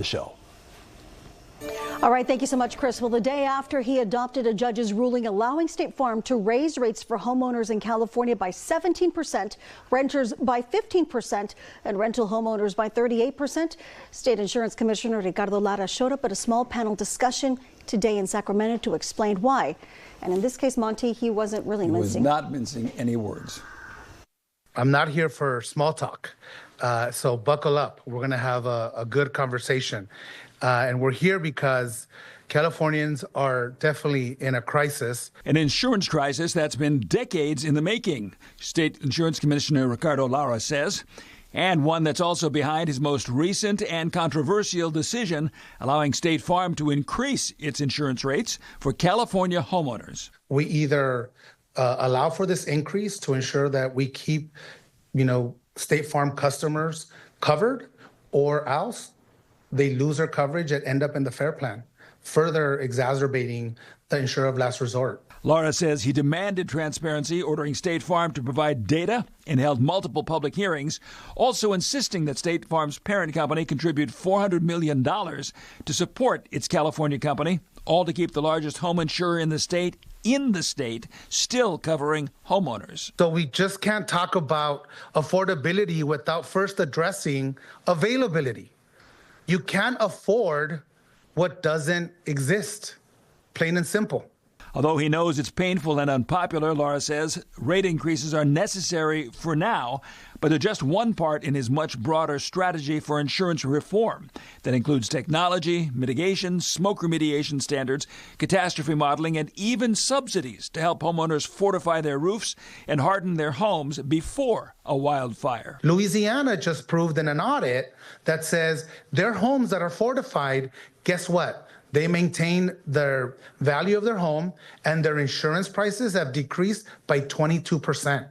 The show. All right, thank you so much, Chris. Well, the day after he adopted a judge's ruling allowing State Farm to raise rates for homeowners in California by 17%, renters by 15%, and rental homeowners by 38%, State Insurance Commissioner Ricardo Lara showed up at a small panel discussion today in Sacramento to explain why. And in this case, Monty, he wasn't really mincing. He was not mincing any words. I'm not here for small talk, so buckle up. We're going to have a good conversation. And we're here because Californians are definitely in a crisis. An insurance crisis that's been decades in the making, State Insurance Commissioner Ricardo Lara says, and one that's also behind his most recent and controversial decision allowing State Farm to increase its insurance rates for California homeowners. We either allow for this increase to ensure that we keep, State Farm customers covered, or else they lose their coverage and end up in the FAIR Plan, further exacerbating the insurer of last resort. Lara says he demanded transparency, ordering State Farm to provide data, and held multiple public hearings, also insisting that State Farm's parent company contribute $400 million to support its California company, all to keep the largest home insurer in the state still covering homeowners. So we just can't talk about affordability without first addressing availability. You can't afford what doesn't exist, plain and simple. Although he knows it's painful and unpopular, Lara says rate increases are necessary for now, but they're just one part in his much broader strategy for insurance reform that includes technology, mitigation, smoke remediation standards, catastrophe modeling, and even subsidies to help homeowners fortify their roofs and harden their homes before a wildfire. Louisiana just proved in an audit that says their homes that are fortified, guess what? They maintain their value of their home, and their insurance prices have decreased by 22%,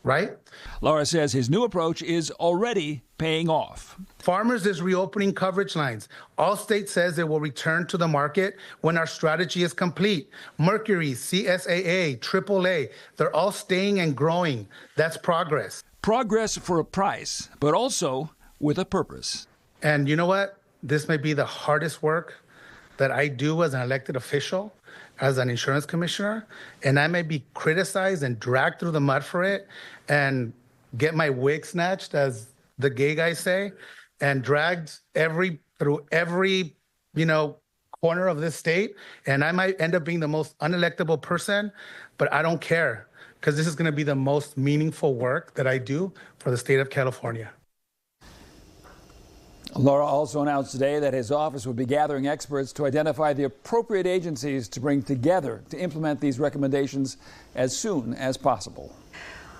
right? Lara says his new approach is already paying off. Farmers is reopening coverage lines. Allstate says it will return to the market when our strategy is complete. Mercury, CSAA, AAA, they're all staying and growing. That's progress. Progress for a price, but also with a purpose. And you know what? This may be the hardest work that I do as an elected official, as an insurance commissioner, and I may be criticized and dragged through the mud for it and get my wig snatched, as the gay guys say, and dragged through every corner of this state, and I might end up being the most unelectable person, but I don't care, because this is going to be the most meaningful work that I do for the state of California. Lara also announced today that his office would be gathering experts to identify the appropriate agencies to bring together to implement these recommendations as soon as possible.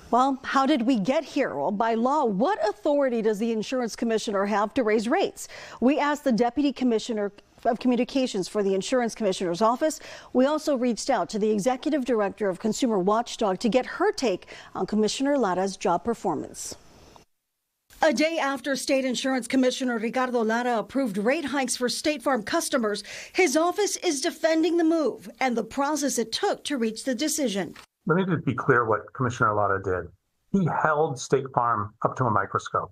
Well, how did we get here? Well, by law, what authority does the insurance commissioner have to raise rates? We asked the deputy commissioner of communications for the insurance commissioner's office. We also reached out to the executive director of Consumer Watchdog to get her take on Commissioner Lara's job performance. A day after State Insurance Commissioner Ricardo Lara approved rate hikes for State Farm customers, his office is defending the move and the process it took to reach the decision. Let me just be clear what Commissioner Lara did. He held State Farm up to a microscope.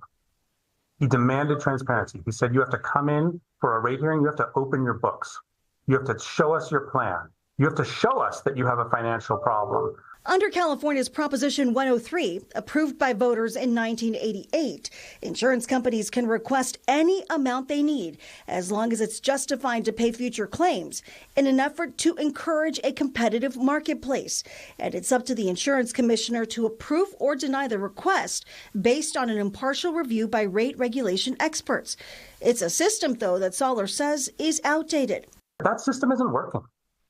He demanded transparency. He said, you have to come in for a rate hearing. You have to open your books. You have to show us your plan. You have to show us that you have a financial problem. Under California's Proposition 103, approved by voters in 1988, insurance companies can request any amount they need as long as it's justified to pay future claims in an effort to encourage a competitive marketplace. And it's up to the insurance commissioner to approve or deny the request based on an impartial review by rate regulation experts. It's a system, though, that Soller says is outdated. That system isn't working.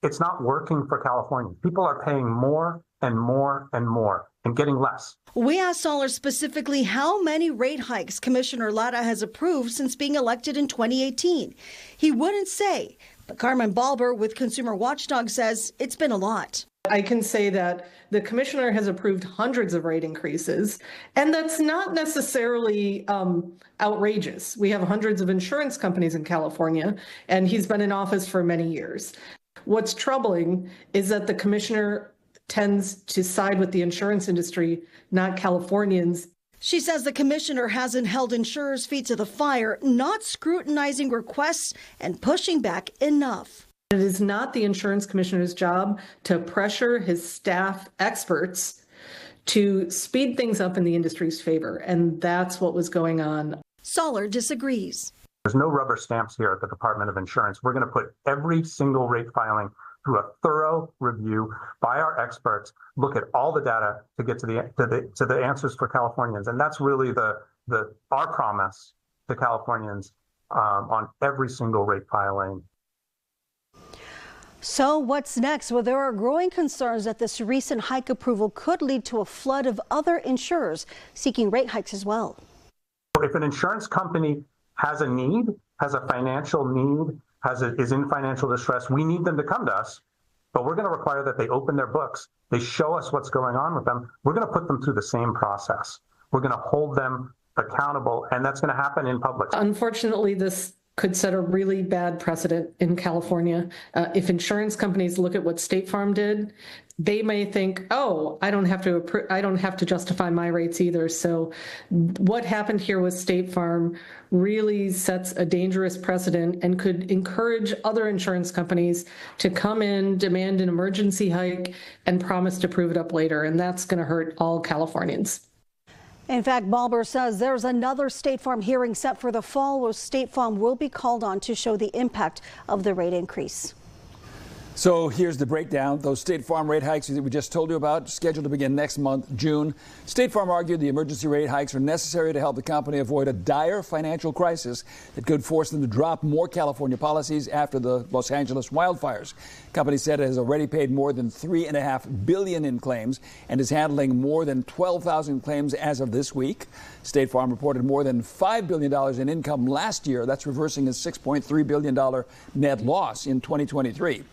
It's not working for California. People are paying more and more and more and getting less. We asked Soller specifically how many rate hikes Commissioner Lara has approved since being elected in 2018. He wouldn't say, but Carmen Balber with Consumer Watchdog says it's been a lot. I can say that the commissioner has approved hundreds of rate increases, and that's not necessarily outrageous. We have hundreds of insurance companies in California, and he's been in office for many years. What's troubling is that the commissioner tends to side with the insurance industry, not Californians. She says the commissioner hasn't held insurers' feet to the fire, not scrutinizing requests and pushing back enough. It is not the insurance commissioner's job to pressure his staff experts to speed things up in the industry's favor, and that's what was going on. Soller disagrees. There's no rubber stamps here at the Department of Insurance. We're going to put every single rate filing through a thorough review by our experts, look at all the data to get to the answers for Californians. And that's really our promise to Californians on every single rate filing. So what's next? Well, there are growing concerns that this recent hike approval could lead to a flood of other insurers seeking rate hikes as well. If an insurance company has a need, has a financial need, is in financial distress, we need them to come to us, but we're going to require that they open their books, they show us what's going on with them. We're going to put them through the same process. We're going to hold them accountable, and that's going to happen in public. Unfortunately, this could set a really bad precedent in California. If insurance companies look at what State Farm did, they may think, oh, I don't have to justify my rates either. So what happened here with State Farm really sets a dangerous precedent and could encourage other insurance companies to come in, demand an emergency hike, and promise to prove it up later. And that's going to hurt all Californians. In fact, Balber says there's another State Farm hearing set for the fall where State Farm will be called on to show the impact of the rate increase. So here's the breakdown. Those State Farm rate hikes that we just told you about, scheduled to begin next month, June. State Farm argued the emergency rate hikes are necessary to help the company avoid a dire financial crisis that could force them to drop more California policies after the Los Angeles wildfires. The company said it has already paid more than $3.5 billion in claims and is handling more than 12,000 claims as of this week. State Farm reported more than $5 billion in income last year. That's reversing a $6.3 billion net loss in 2023.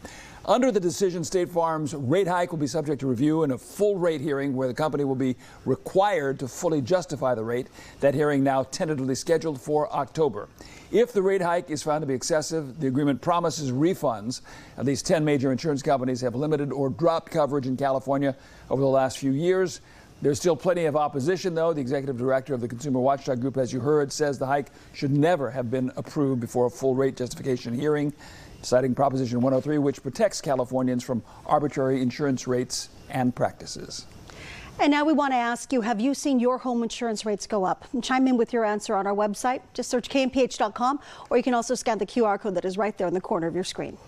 Under the decision, State Farm's rate hike will be subject to review in a full rate hearing where the company will be required to fully justify the rate. That hearing now tentatively scheduled for October. If the rate hike is found to be excessive, the agreement promises refunds. At least 10 major insurance companies have limited or dropped coverage in California over the last few years. There's still plenty of opposition, though. The executive director of the Consumer Watchdog Group, as you heard, says the hike should never have been approved before a full rate justification hearing, citing Proposition 103, which protects Californians from arbitrary insurance rates and practices. And now we want to ask you, have you seen your home insurance rates go up? Chime in with your answer on our website. Just search KMPH.com, or you can also scan the QR code that is right there in the corner of your screen.